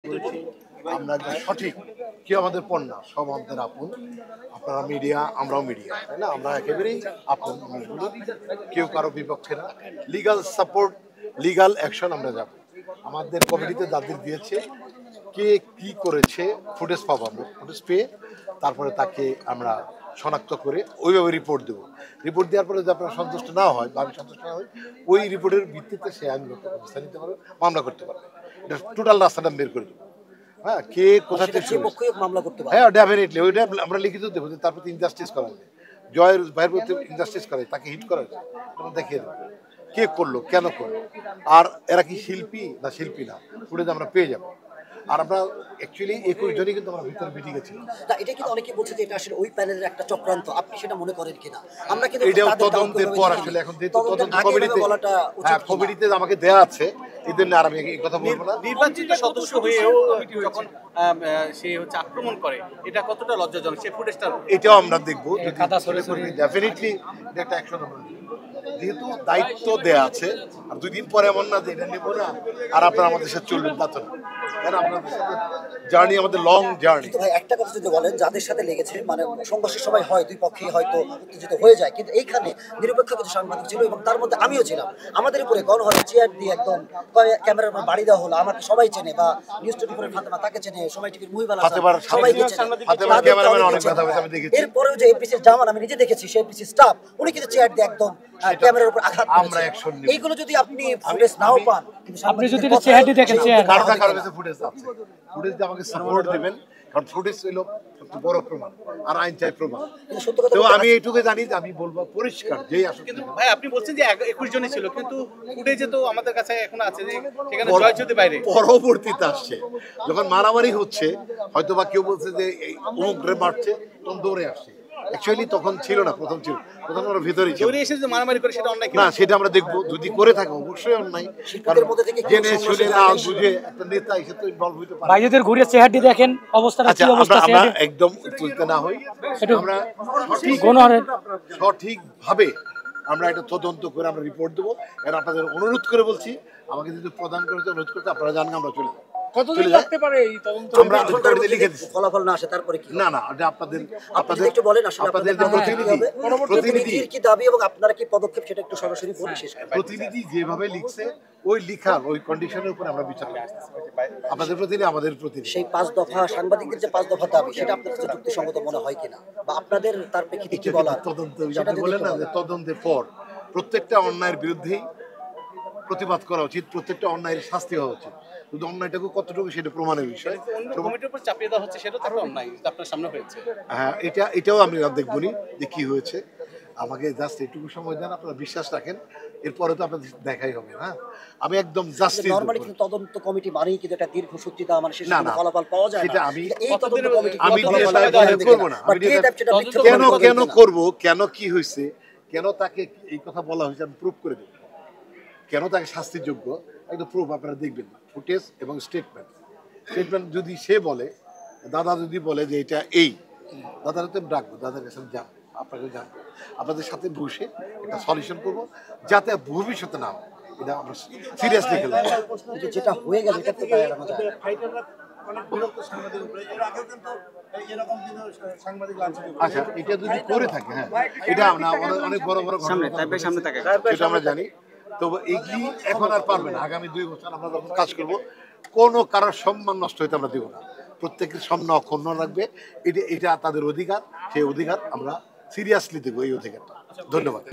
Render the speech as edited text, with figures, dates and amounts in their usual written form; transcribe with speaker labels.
Speaker 1: করেছি আমরা যে সঠিক কি আমাদের পণ্য সব আমাদের আপন। আপনারা মিডিয়া, আমরাও মিডিয়া, তাই না? আমরা একেবারেই আপন মানুষগুলো, কেউ কারো বিপক্ষে না। লিগাল সাপোর্ট, লিগাল অ্যাকশন আমরা যাব। আমাদের কমিটিতে যাদের দিয়েছে কে কি করেছে ফুটেজ পাবো, আমরা ফুটেজ পেয়ে তারপরে তাকে আমরা শনাক্ত করে ওইভাবে রিপোর্ট দেবো। রিপোর্ট দেওয়ার পরে যদি আপনারা সন্তুষ্ট না হয় বা আমি সন্তুষ্ট না হই, ওই রিপোর্টের ভিত্তিতে সে আইনগত ব্যবস্থা নিতে পারবে, মামলা করতে পারবে। এটা টোটাল রাস্তাটা বের করে দেবো। হ্যাঁ, কে কোথা থেকে
Speaker 2: মামলা করতে পারে?
Speaker 1: হ্যাঁ, ডেফিনেটলি ওইটা আমরা লিখিত দেবো যে তার প্রতি ইনজাস্টিস করা যায়, জয়ের ভাইয়ের প্রতি ইনজাস্টিস করে, তাকে হিট করা যায়, তখন দেখিয়ে দেবো কে করলো, কেন করলো, আর এরা কি শিল্পী না শিল্পী না, ফুটেজ আমরা পেয়ে যাবো। আর আমরা অ্যাকচুয়ালি 21 জনই কিন্তু আমরা ভিতরে মিটিং গেছিলাম।
Speaker 2: না, এটা কিন্তু অনেকে বলছে যে এটা আসলে ওই প্যানেলের একটা চক্রান্ত, আপনি সেটা মনে করেন কিনা? আমরা কিন্তু
Speaker 1: এটাও তদন্তের পর আসলে এখন যেহেতু তদন্ত কমিটিতে, হ্যাঁ কমিটিতে আমাকে দেয়া আছে, এই জন্য আর আমি এই কথা বলবো না।
Speaker 3: নির্বাচিত সদস্য হয়েও যখন সে হচ্ছে আক্রমণ করে, এটা কতটা লজ্জাজনক? সে ফুটেজটা
Speaker 1: এটাও আমরা দেখবো, ডেফিনেটলি এটা একটা অ্যাকশন আমরা নেব। যেহেতু দায়িত্ব দেয়া আছে, আর 2 দিন পরে এমন না যে এটা নেবো না আর আপনারা আমাদের সাথে চলবেন, তা তো না। কেন আপনাদের সাথে জার্নি আমাদের লং জার্নি।
Speaker 2: ভাই একটা কথা যদি বলেন, যাদের সাথে লেগেছে মানে সংঘর্ষের সময় হয় দুই পক্ষেই হয়তো উত্তেজিত হয়ে যায়, কিন্তু এইখানে নিরপেক্ষ কিছু সাংবাদিক ছিল এবং তার মধ্যে আমিও ছিলাম। আমাদের উপরে গণহরে চেয়ার দিয়ে একদম ক্যামেরার বাড়ি দেওয়া হলো। আমাকে সবাই চেনে, বা নিউজ 24 ফাতেমা তাকে চেনে, সময় টিভির মুহিবাল সবাইকে চেনে। এরপরেও যে এপিসির জামান আমি নিজে দেখেছি, সেই এপিসি স্টাফ উনি কিন্তু চেয়ার দিয়ে একদম ক্যামেরার উপর আঘাত করেছে। এইগুলো যদি আপনি ফুটেজ নাও পান,
Speaker 4: আপনি যদি চেহারাটি দেখেন, চেহারা
Speaker 1: কারো কাছে ফুটেজ আছে, ফুটেজ দিয়ে আমাকে সাপোর্ট দিবেন, কারণ ফুটেজ হলো সবচেয়ে বড় প্রমাণ, আর আইন চাই প্রমাণ। তো আমি এইটুকু জানি যে আমি বলবো পরিষ্কার যেই আসলে।
Speaker 3: কিন্তু ভাই আপনি বলছেন যে 21 জনই ছিল, কিন্তু ফুটেজে তো আমাদের কাছে এখন আছে যে সেখানে জয় যদি বাইরে
Speaker 1: পরবর্তীতে আসছে, যখন মারামারি হচ্ছে, হয়তো বা কেউ বলছে যে এই অমুকরে মারছে, তখন দৌড়ে আসছে। অ্যাকচুয়ালি তখন ছিল না, প্রথম ওরা ভিতরেই ছিল।
Speaker 3: দৌড়ে এসে যে মারামারি করে, সেটা অন্যায়
Speaker 1: না, সেটা আমরা দেখবো। যদি করে থাকে অবশ্যই অন্যায়, কারণ জেনে শুনে না বুঝে একটা নেতা এসে তো ইনভলভ হইতে পারে।
Speaker 4: ভাইদের ঘুরে চেহারাটি দেখেন, অবস্থাটা কি অবস্থা?
Speaker 1: আমরা একদম তুলতে না হই, আমরা সঠিকভাবে আমরা এটা তদন্ত করে আমরা রিপোর্ট দেবো। এর আপনাদের অনুরোধ করে বলছি, আমাকে যদি প্রদান করতে অনুরোধ করতে, আপনারা জানেন আমরা চলে যাবো।
Speaker 3: কতদিন লাগতে পারে এই তদন্ত?
Speaker 1: আমরা লিখে দিচ্ছি,
Speaker 2: ফলাফল না আসে তারপরে কি?
Speaker 1: না না, এটা আপনাদের
Speaker 2: একটু বলেন আসলে
Speaker 1: আপনাদের
Speaker 2: প্রতিনিধির কি দাবি এবং আপনারা কি পদক্ষেপ, সেটা একটু সরাসরি বলে শেষ করুন।
Speaker 1: প্রতিনিধি যেভাবে লিখছে ওই লিখার ওই কন্ডিশনের উপর আমরা বিচার করি। আপনাদের প্রতিনিধি আমাদের প্রতিনিধি।
Speaker 2: সেই 5 দফা সাংবাদিকদের যে 5 দফা দাবি, সেটা আপনার কাছে যুক্তিসঙ্গত মনে হয় কিনা, বা আপনাদের তার প্রেক্ষিতে কি বলা?
Speaker 1: তদন্ত বলেন না যে তদন্তের পর প্রত্যেকটা অন্যায়ের বিরুদ্ধেই প্রতিবাদ করা উচিত, প্রত্যেকটা অন্যায়ের শাস্তি হওয়া উচিত। শুধু অন্যায়টাকে কতটুকু সেটা প্রমাণের বিষয়।
Speaker 3: কমিটির উপর চাপিয়ে দেওয়া হচ্ছে, সেটা তো অন্যায় আপনার সামনে হয়েছে।
Speaker 1: হ্যাঁ, এটাও আমি দেখবনি যে কি হয়েছে। আমাকে জাস্ট এইটুকু সময় দেন, আপনারা বিশ্বাস রাখেন, এরপরে তো আপনাদের দেখাই হবে। হ্যাঁ, আমি একদম জাস্টিস।
Speaker 2: নরমালি কিন্তু তদন্ত কমিটি মানেই কিন্তু একটা দীর্ঘ সূত্রিতা, মানে শেষ পর্যন্ত ফলাফল পাওয়া যায় না।
Speaker 1: সেটা আমি
Speaker 2: এই তদন্ত কমিটি
Speaker 1: করব না। কেন করব, কেন কি হয়েছে, কেন তাকে এই কথা বলা হয়েছে, আমি প্রুফ করে দেব। কেন তাকে শাস্তির যোগ্য একদম প্রুফ আপনারা দেখবেন, ফুটেজ এবং স্টেটমেন্ট যদি সে বলে, দাদা যদি বলে যে এটা এই, দাদার তো ডাকবো, দাদার কাছে যাবো, আপনাকে জানবো, আপনাদের সাথে বসে একটা সলিউশন করবো, যাতে ভবিষ্যতে না হয়। এটা আমরা সিরিয়াসলি খেলবো।
Speaker 2: যেটা হয়ে গেল এটা তো এড়ানো যায় না।
Speaker 1: আচ্ছা, এটা যদি করে থাকে, হ্যাঁ, এটা অনেক বড় বড় ঘটনা সেটা আমরা জানি। তো এগুলি এখন আর পারবে না। আগামী 2 বছর আমরা যখন কাজ করবো, কোনো কারোর সম্মান নষ্ট হইতে আমরা দেবো না। প্রত্যেকের সম্মান অক্ষুণ্ণ রাখবে, এটা তাদের অধিকার। সেই অধিকার আমরা সিরিয়াসলি দেবো, এই অধিকারটা। ধন্যবাদ।